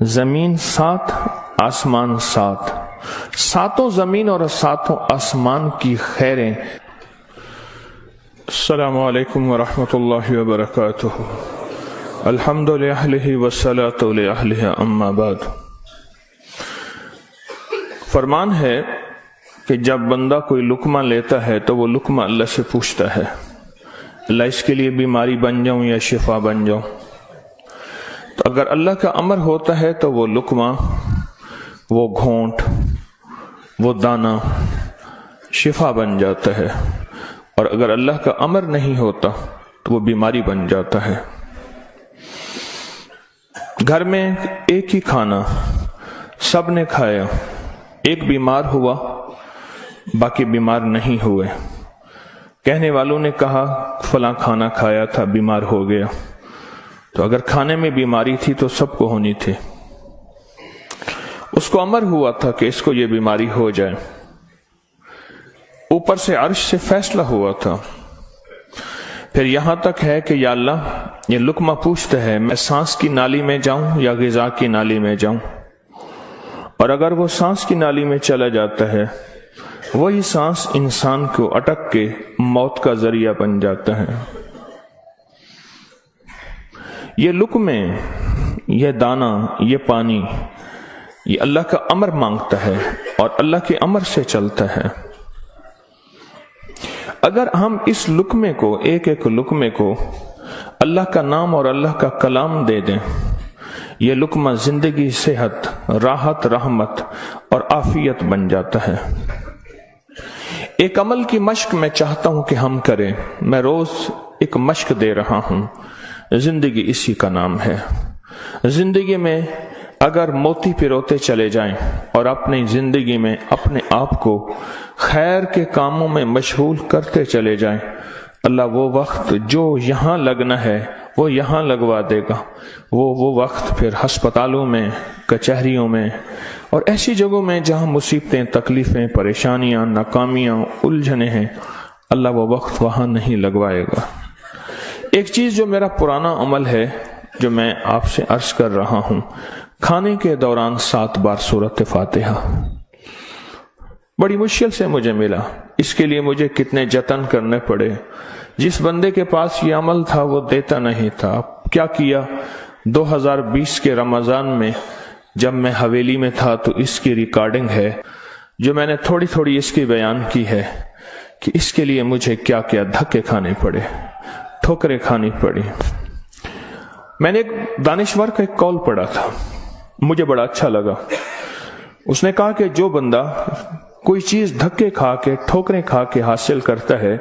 زمین 7 آسمان 7، ساتوں زمین اور ساتوں آسمان کی خیریں۔ السلام علیکم ورحمۃ اللہ وبرکاتہ۔ الحمد للہ والصلاۃ لأہلہ اما بعد۔ فرمان ہے کہ جب بندہ کوئی لقمہ لیتا ہے تو وہ لقمہ اللہ سے پوچھتا ہے، اللہ اس کے لیے بیماری بن جاؤں یا شفا بن جاؤں؟ تو اگر اللہ کا امر ہوتا ہے تو وہ لقمہ، وہ گھونٹ، وہ دانہ شفا بن جاتا ہے، اور اگر اللہ کا امر نہیں ہوتا تو وہ بیماری بن جاتا ہے۔ گھر میں ایک ہی کھانا سب نے کھایا، ایک بیمار ہوا باقی بیمار نہیں ہوئے، کہنے والوں نے کہا فلاں کھانا کھایا تھا بیمار ہو گیا، تو اگر کھانے میں بیماری تھی تو سب کو ہونی تھی۔ اس کو امر ہوا تھا کہ اس کو یہ بیماری ہو جائے، اوپر سے عرش سے فیصلہ ہوا تھا۔ پھر یہاں تک ہے کہ یا اللہ یہ لقمہ پوچھتا ہے میں سانس کی نالی میں جاؤں یا غذا کی نالی میں جاؤں، اور اگر وہ سانس کی نالی میں چلا جاتا ہے، وہی سانس انسان کو اٹک کے موت کا ذریعہ بن جاتا ہے۔ یہ لقمے، یہ دانہ، یہ پانی، یہ اللہ کا امر مانگتا ہے اور اللہ کے امر سے چلتا ہے۔ اگر ہم اس لقمے کو، ایک ایک لقمے کو اللہ کا نام اور اللہ کا کلام دے دیں، یہ لقمہ زندگی، صحت، راحت، رحمت اور عافیت بن جاتا ہے۔ ایک عمل کی مشق میں چاہتا ہوں کہ ہم کریں، میں روز ایک مشق دے رہا ہوں، زندگی اسی کا نام ہے۔ زندگی میں اگر موتی پروتے چلے جائیں اور اپنی زندگی میں اپنے آپ کو خیر کے کاموں میں مشغول کرتے چلے جائیں، اللہ وہ وقت جو یہاں لگنا ہے وہ یہاں لگوا دے گا۔ وہ وقت پھر ہسپتالوں میں، کچہریوں میں اور ایسی جگہوں میں جہاں مصیبتیں، تکلیفیں، پریشانیاں، ناکامیاں، الجھنیں ہیں، اللہ وہ وقت وہاں نہیں لگوائے گا۔ ایک چیز جو میرا پرانا عمل ہے، جو میں آپ سے عرض کر رہا ہوں، کھانے کے دوران 7 بار سورۃ فاتحہ، بڑی مشکل سے مجھے ملا، اس کے لیے مجھے کتنے جتن کرنے پڑے۔ جس بندے کے پاس یہ عمل تھا وہ دیتا نہیں تھا۔ کیا کیا؟ 2020 کے رمضان میں جب میں حویلی میں تھا تو اس کی ریکارڈنگ ہے، جو میں نے تھوڑی تھوڑی اس کی بیان کی ہے کہ اس کے لیے مجھے کیا کیا دھکے کھانے پڑے، ٹھوکریں کھانی پڑی۔ میں نے ایک دانشور کا ایک قول پڑھا تھا، مجھے بڑا اچھا لگا۔ اس نے کہا کہ جو بندہ کوئی چیز دھکے کھا کے، ٹھوکریں کھا کے حاصل کرتا ہے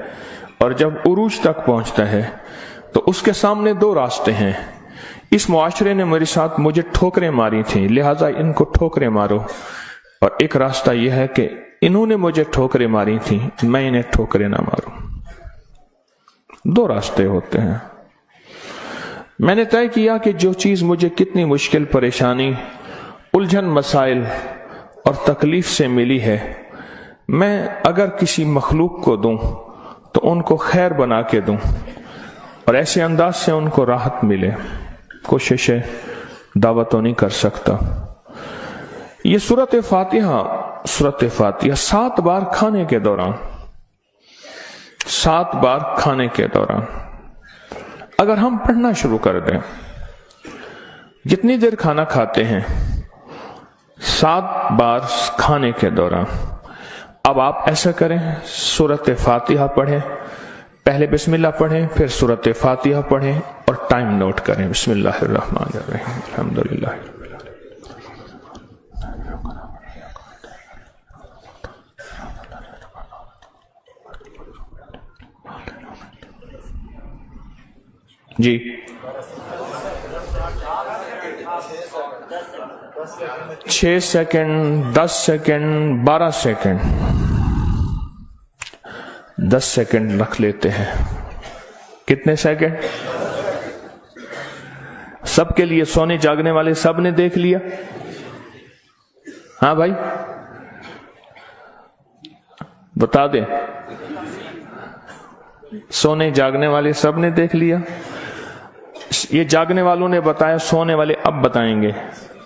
اور جب عروج تک پہنچتا ہے تو اس کے سامنے 2 راستے ہیں۔ اس معاشرے نے میرے ساتھ مجھے ٹھوکریں ماری تھیں، لہٰذا ان کو ٹھوکریں مارو، اور ایک راستہ یہ ہے کہ انہوں نے مجھے ٹھوکریں ماری تھیں، میں انہیں ٹھوکریں نہ ماروں۔ 2 راستے ہوتے ہیں۔ میں نے طے کیا کہ جو چیز مجھے کتنی مشکل، پریشانی، الجھن، مسائل اور تکلیف سے ملی ہے، میں اگر کسی مخلوق کو دوں تو ان کو خیر بنا کے دوں، اور ایسے انداز سے ان کو راحت ملے۔ کوشش ہے، دعوت تو نہیں کر سکتا۔ یہ سورۃ فاتحہ 7 بار کھانے کے دوران، 7 بار کھانے کے دوران اگر ہم پڑھنا شروع کر دیں، جتنی دیر کھانا کھاتے ہیں 7 بار کھانے کے دوران، اب آپ ایسا کریں، سورۃ فاتحہ پڑھیں، پہلے بسم اللہ پڑھیں، پھر سورۃ فاتحہ پڑھیں اور ٹائم نوٹ کریں۔ بسم اللہ الرحمن الرحیم، الحمدللہ رب العالمین۔ جی 6 سیکنڈ، 10 سیکنڈ، 12 سیکنڈ، 10 سیکنڈ رکھ لیتے ہیں۔ کتنے سیکنڈ؟ سب کے لیے، سونے جاگنے والے سب نے دیکھ لیا؟ ہاں بھائی بتا دیں، سونے جاگنے والے سب نے دیکھ لیا؟ یہ جاگنے والوں نے بتایا، سونے والے اب بتائیں گے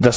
10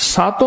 7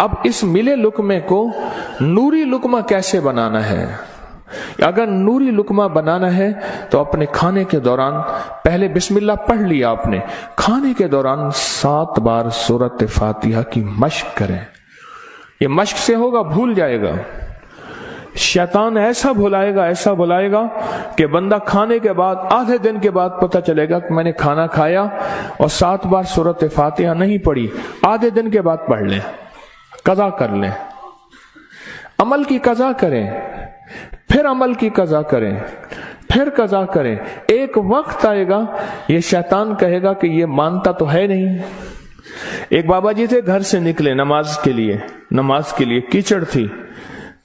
اب اس ملے لقمے کو نوری لقمہ کیسے بنانا ہے؟ اگر نوری لقمہ بنانا ہے تو اپنے کھانے کے دوران پہلے بسم اللہ پڑھ لیا آپ نے، کھانے کے دوران 7 بار سورۃ فاتحہ کی مشق کریں. یہ مشق سے ہوگا، بھول جائے گا. شیطان ایسا بھلائے گا کہ بندہ کھانے کے بعد آدھے دن کے بعد پتہ چلے گا کہ میں نے کھانا کھایا اور 7 بار سورۃ فاتحہ نہیں پڑھی. آدھے دن کے بعد پڑھ لیں، قضا کر لیں. عمل کی قضا کریں، پھر عمل کی قضا کریں، پھر قضا کریں. ایک وقت آئے گا یہ شیطان کہے گا کہ یہ مانتا تو ہے نہیں. ایک بابا جی تھے، گھر سے نکلے نماز کے لیے کیچڑ تھی،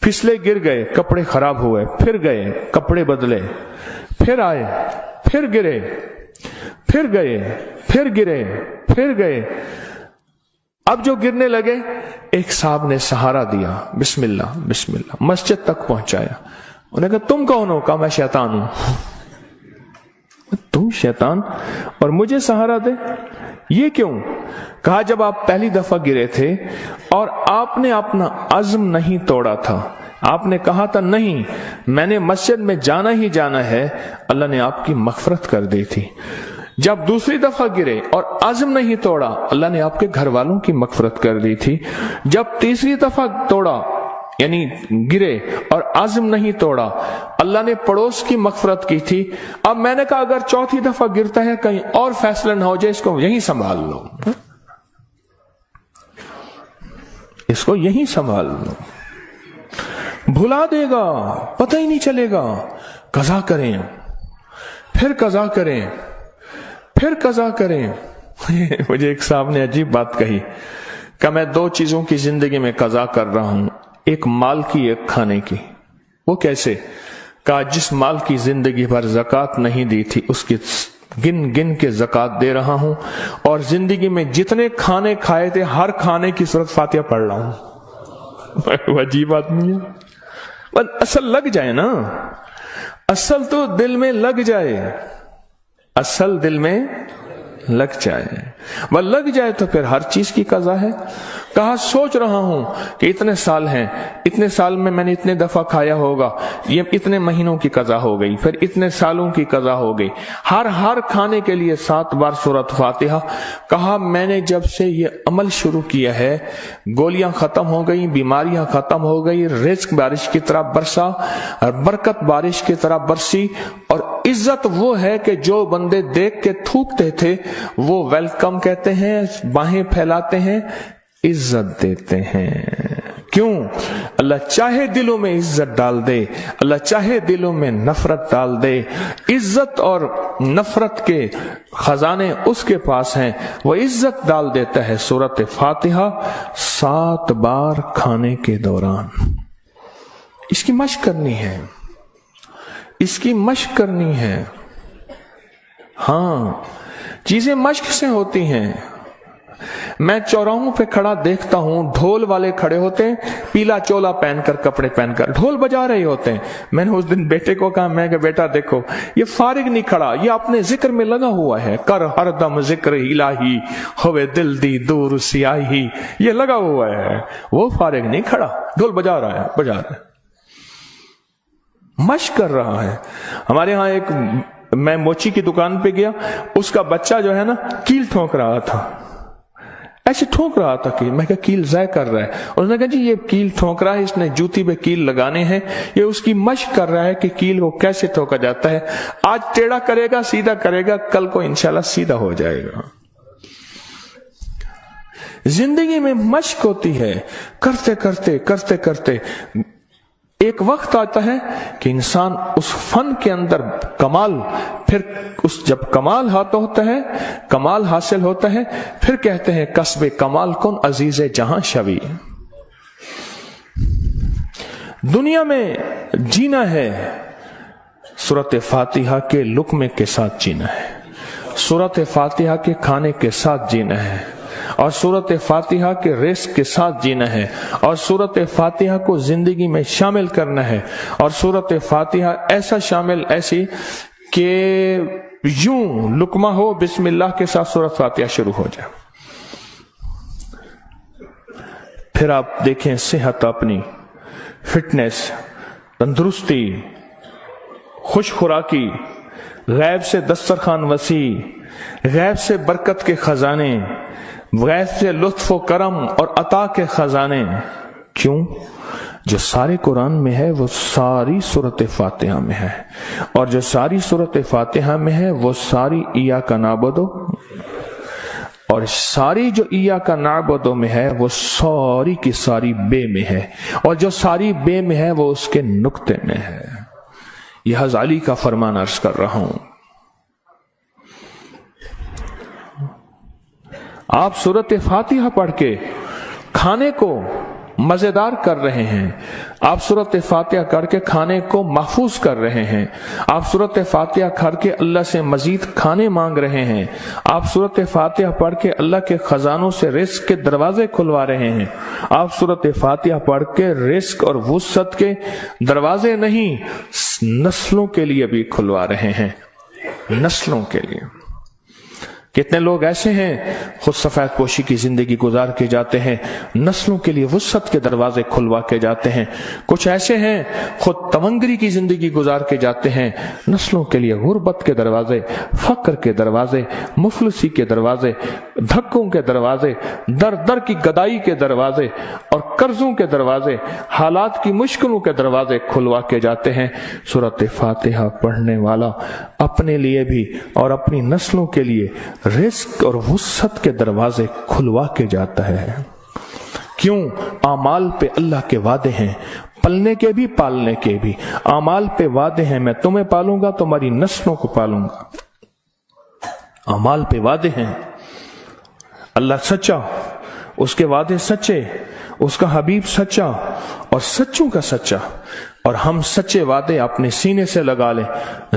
پھسلے، گر گئے، کپڑے خراب ہوئے، پھر گئے، کپڑے بدلے، پھر آئے، پھر گرے، پھر گئے، پھر گرے، پھر گئے. اب جو گرنے لگے ایک صاحب نے سہارا دیا، بسم اللہ بسم اللہ، مسجد تک پہنچایا. انہوں نے کہا تم کون ہو؟ کہا میں شیطان ہوں. تم شیطان اور مجھے سہارا دے، یہ کیوں؟ کہا جب آپ پہلی دفعہ گرے تھے اور آپ نے اپنا عزم نہیں توڑا تھا، آپ نے کہا تھا نہیں میں نے مسجد میں جانا ہی جانا ہے، اللہ نے آپ کی مغفرت کر دی تھی. جب دوسری دفعہ گرے اور عزم نہیں توڑا، اللہ نے آپ کے گھر والوں کی مغفرت کر دی تھی. جب تیسری دفعہ توڑا یعنی گرے اور عزم نہیں توڑا، اللہ نے پڑوس کی مغفرت کی تھی. اب میں نے کہا اگر چوتھی دفعہ گرتا ہے کہیں اور فیصلہ نہ ہو جائے، اس کو یہیں سنبھال لو، اس کو یہیں سنبھال لو. بھلا دے گا، پتہ ہی نہیں چلے گا. قضا کریں، پھر قضا کریں، پھر قضا کریں. مجھے ایک صاحب نے عجیب بات کہی کہ میں 2 چیزوں کی زندگی میں قضا کر رہا ہوں، ایک مال کی، ایک کھانے کی. وہ کیسے؟ کہا جس مال کی زندگی بھر زکوٰۃ نہیں دی تھی اس کی گن گن کے زکوٰۃ دے رہا ہوں، اور زندگی میں جتنے کھانے کھائے تھے ہر کھانے کی سورۃ فاتحہ پڑھ رہا ہوں. وہ عجیب آدمی ہے. بس اصل لگ جائے نا، اصل تو دل میں لگ جائے، اصل دل میں لگ جائے، وہ لگ جائے تو پھر ہر چیز کی قضا ہے. کہا سوچ رہا ہوں کہ اتنے سال ہیں، اتنے سال میں نے اتنے دفعہ کھایا ہوگا، یہ اتنے مہینوں کی قضا ہو گئی، پھر اتنے سالوں کی قضا ہو گئی، ہر کھانے کے لیے 7 بار سورۃ فاتحہ. کہا میں نے جب سے یہ عمل شروع کیا ہے گولیاں ختم ہو گئی، بیماریاں ختم ہو گئی، رزق بارش کی طرح برسا، برکت بارش کی طرح برسی. اور عزت وہ ہے کہ جو بندے دیکھ کے تھوکتے تھے وہ ویلکم کہتے ہیں، باہیں پھیلاتے ہیں، عزت دیتے ہیں. کیوں؟ اللہ چاہے دلوں میں عزت ڈال دے، اللہ چاہے دلوں میں نفرت ڈال دے. عزت اور نفرت کے خزانے اس کے پاس ہیں، وہ عزت ڈال دیتا ہے. سورۃ فاتحہ 7 بار کھانے کے دوران. اس کی مشق کرنی ہے، اس کی مشق کرنی ہے. ہاں چیزیں مشق سے ہوتی ہیں. میں چوراہوں پہ کھڑا دیکھتا ہوں، ڈھول والے کھڑے ہوتے ہیں، پیلا چولا پہن کر، کپڑے پہن کر ڈھول بجا رہے ہوتے ہیں. میں نے اس دن بیٹے کو کہا، میں کہ بیٹا دیکھو یہ فارغ نہیں کھڑا، یہ اپنے ذکر میں لگا ہوا ہے. کر ہر دم ذکر الہی ہوئے دل دی دور سیاہی، یہ لگا ہوا ہے. وہ فارغ نہیں کھڑا، ڈھول بجا رہا ہے، مشق کر رہا ہے. ہمارے ہاں ایک، میں موچی کی دکان پہ گیا، اس کا بچہ جو ہے نا کیل ٹھونک رہا تھا، ایسے ٹھونک رہا تھا کہ میں کہا کیل ضائع کر رہا ہے. انہوں نے کہا جی یہ کیل ٹھونک رہا ہے، اس نے جوتی پہ کیل لگانے ہیں، یہ اس کی مشق کر رہا ہے کہ کیل کو کیسے ٹھوکا جاتا ہے. آج ٹیڑھا کرے گا، سیدھا کرے گا، کل کو انشاءاللہ سیدھا ہو جائے گا. زندگی میں مشق ہوتی ہے، کرتے کرتے کرتے کرتے ایک وقت آتا ہے کہ انسان اس فن کے اندر کمال، پھر جب کمال ہوتا ہے، کمال حاصل ہوتا ہے، پھر کہتے ہیں کسب کمال کن عزیز جہاں شوی. دنیا میں جینا ہے سورۃ فاتحہ کے لقمے کے ساتھ جینا ہے، سورۃ فاتحہ کے کھانے کے ساتھ جینا ہے، اور سورۃ فاتحہ کے رزق کے ساتھ جینا ہے، اور سورۃ فاتحہ کو زندگی میں شامل کرنا ہے. اور سورۃ فاتحہ ایسا شامل، ایسی کہ یوں لقمہ ہو بسم اللہ کے ساتھ سورۃ فاتحہ شروع ہو جائے. پھر آپ دیکھیں صحت اپنی، فٹنس، تندرستی، خوش خوراکی، غیب سے دسترخوان وسیع، غیب سے برکت کے خزانے، غیب سے لطف و کرم اور عطا کے خزانے. کیوں؟ جو سارے قرآن میں ہے وہ ساری سورۃ فاتحہ میں ہے، اور جو ساری سورۃ فاتحہ میں ہے وہ ساری ایاک نعبد، اور ساری جو ایاک نعبد میں ہے وہ ساری کی ساری بے میں ہے، اور جو ساری بے میں ہے وہ اس کے نقطے میں ہے. یہ غزالی کا فرمان عرض کر رہا ہوں. آپ سورۃ فاتحہ پڑھ کے کھانے کو مزیدار کر رہے ہیں، آپ سورۃ فاتحہ کر کے کھانے کو محفوظ کر رہے ہیں، آپ سورۃ فاتحہ کر کے اللہ سے مزید کھانے مانگ رہے ہیں، آپ سورۃ فاتحہ پڑھ کے اللہ کے خزانوں سے رزق کے دروازے کھلوا رہے ہیں، آپ سورۃ فاتحہ پڑھ کے رزق اور وسعت کے دروازے نہیں نسلوں کے لیے بھی کھلوا رہے ہیں، نسلوں کے لیے. کتنے لوگ ایسے ہیں خود سفید پوشی کی زندگی گزار کے جاتے ہیں، نسلوں کے لیے وسعت کے دروازے کھلوا کے جاتے ہیں. کچھ ایسے ہیں خود تونگری کی زندگی گزار کے جاتے ہیں، نسلوں کے لیے غربت کے دروازے، فقر کے دروازے، مفلسی کے دروازے، دھکوں کے دروازے، در در کی گدائی کے دروازے اور قرضوں کے دروازے، حالات کی مشکلوں کے دروازے کھلوا کے جاتے ہیں. سورۃ فاتحہ پڑھنے والا اپنے لیے بھی اور اپنی نسلوں کے لیے رزق اور وسعت کے دروازے کھلوا کے جاتا ہے. کیوں؟ اعمال پہ اللہ کے وعدے ہیں، پلنے کے بھی پالنے کے بھی. اعمال پہ وعدے ہیں، میں تمہیں پالوں گا، تمہاری نسلوں کو پالوں گا. اعمال پہ وعدے ہیں. اللہ سچا، اس کے وعدے سچے، اس کا حبیب سچا اور سچوں کا سچا. اور ہم سچے وعدے اپنے سینے سے لگا لیں،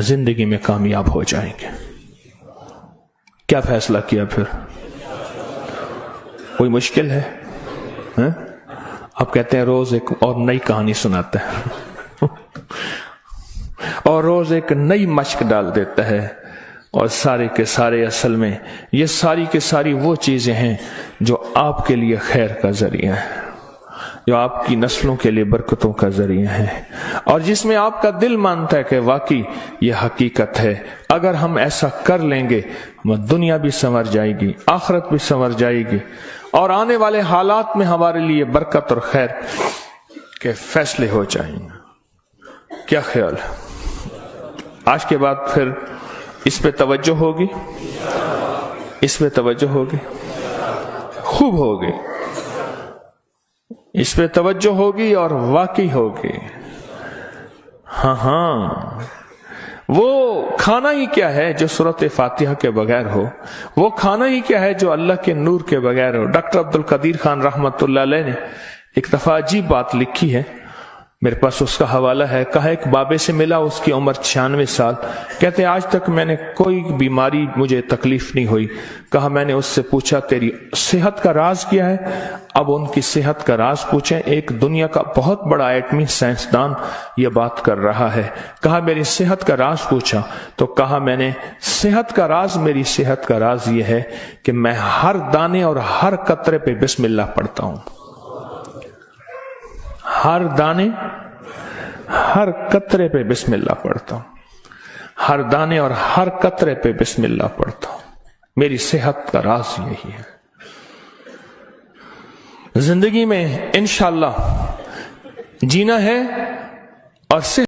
زندگی میں کامیاب ہو جائیں گے. کیا فیصلہ کیا پھر؟ کوئی مشکل ہے؟ آپ کہتے ہیں روز ایک اور نئی کہانی سناتا ہے اور روز ایک نئی مشق ڈال دیتا ہے، اور سارے کے سارے اصل میں یہ ساری کے ساری وہ چیزیں ہیں جو آپ کے لیے خیر کا ذریعہ ہے، جو آپ کی نسلوں کے لیے برکتوں کا ذریعہ ہے، اور جس میں آپ کا دل مانتا ہے کہ واقعی یہ حقیقت ہے. اگر ہم ایسا کر لیں گے دنیا بھی سنور جائے گی، آخرت بھی سنور جائے گی، اور آنے والے حالات میں ہمارے لیے برکت اور خیر کے فیصلے ہو جائیں گے. کیا خیال ہے؟ آج کے بعد پھر اس پہ توجہ ہوگی، اس پہ توجہ ہوگی، خوب ہوگی، اس پہ توجہ ہوگی اور واقعی ہوگی. ہاں وہ کھانا ہی کیا ہے جو سورۃ فاتحہ کے بغیر ہو، وہ کھانا ہی کیا ہے جو اللہ کے نور کے بغیر ہو. ڈاکٹر عبد القدیر خان رحمت اللہ علیہ نے ایک دفعہ عجیب بات لکھی ہے، میرے پاس اس کا حوالہ ہے. کہا ایک بابے سے ملا، اس کی عمر 96 سال. کہتے آج تک میں نے کوئی بیماری مجھے تکلیف نہیں ہوئی. کہا میں نے اس سے پوچھا تیری صحت کا راز کیا ہے؟ اب ان کی صحت کا راز پوچھیں، ایک دنیا کا بہت بڑا ایٹمی سائنسدان یہ بات کر رہا ہے. کہا میری صحت کا راز پوچھا تو کہا میں نے صحت کا راز، میری صحت کا راز یہ ہے کہ میں ہر دانے اور ہر قطرے پہ بسم اللہ پڑھتا ہوں. ہر دانے ہر قطرے پہ بسم اللہ پڑھتا ہوں، ہر دانے اور ہر قطرے پہ بسم اللہ پڑھتا ہوں. میری صحت کا راز یہی ہے. زندگی میں انشاءاللہ جینا ہے اور